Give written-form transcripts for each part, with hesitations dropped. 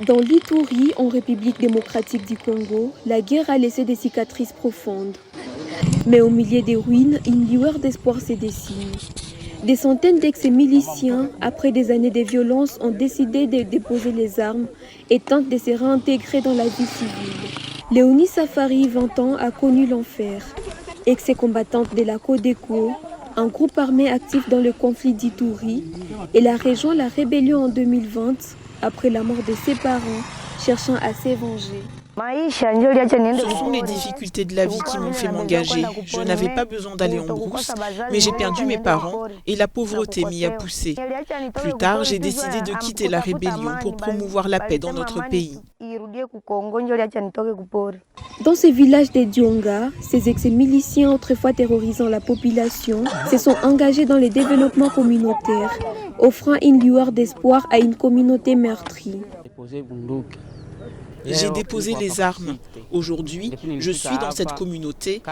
Dans l'Ituri, en République démocratique du Congo, la guerre a laissé des cicatrices profondes. Mais au milieu des ruines, une lueur d'espoir se dessine. Des centaines d'ex-miliciens, après des années de violence, ont décidé de déposer les armes et tentent de se réintégrer dans la vie civile. Léonie Safari, 20 ans, a connu l'enfer. Ex-combattante de la Codeco, un groupe armé actif dans le conflit d'Ituri, elle a rejoint la rébellion en 2020 après la mort de ses parents, cherchant à se venger. Ce sont les difficultés de la vie qui m'ont fait m'engager. Je n'avais pas besoin d'aller en brousse, mais j'ai perdu mes parents et la pauvreté m'y a poussé. Plus tard, j'ai décidé de quitter la rébellion pour promouvoir la paix dans notre pays. Dans ce village des Dionga, ces ex-miliciens autrefois terrorisant la population se sont engagés dans le développement communautaire, offrant une lueur d'espoir à une communauté meurtrie. J'ai déposé les armes. Aujourd'hui, je suis dans cette communauté.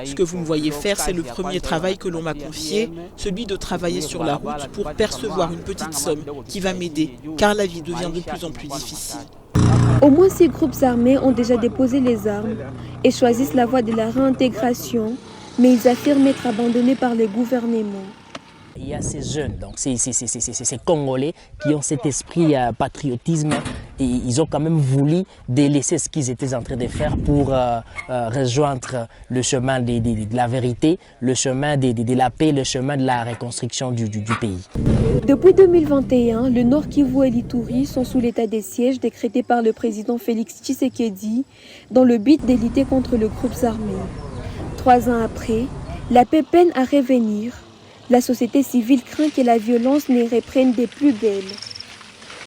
Ce que vous me voyez faire, c'est le premier travail que l'on m'a confié, celui de travailler sur la route pour percevoir une petite somme qui va m'aider, car la vie devient de plus en plus difficile. Au moins 6 groupes armés ont déjà déposé les armes et choisissent la voie de la réintégration, mais ils affirment être abandonnés par les gouvernements. Il y a ces jeunes, donc ces Congolais qui ont cet esprit patriotisme et ils ont quand même voulu délaisser ce qu'ils étaient en train de faire pour rejoindre le chemin de la vérité, le chemin de la paix, le chemin de la reconstruction du pays. Depuis 2021, le Nord Kivu et l'Ituri sont sous l'état de siège décrété par le président Félix Tshisekedi dans le but de lutter contre les groupes armés. 3 ans après, la paix peine à revenir. La société civile craint que la violence ne reprenne des plus belles.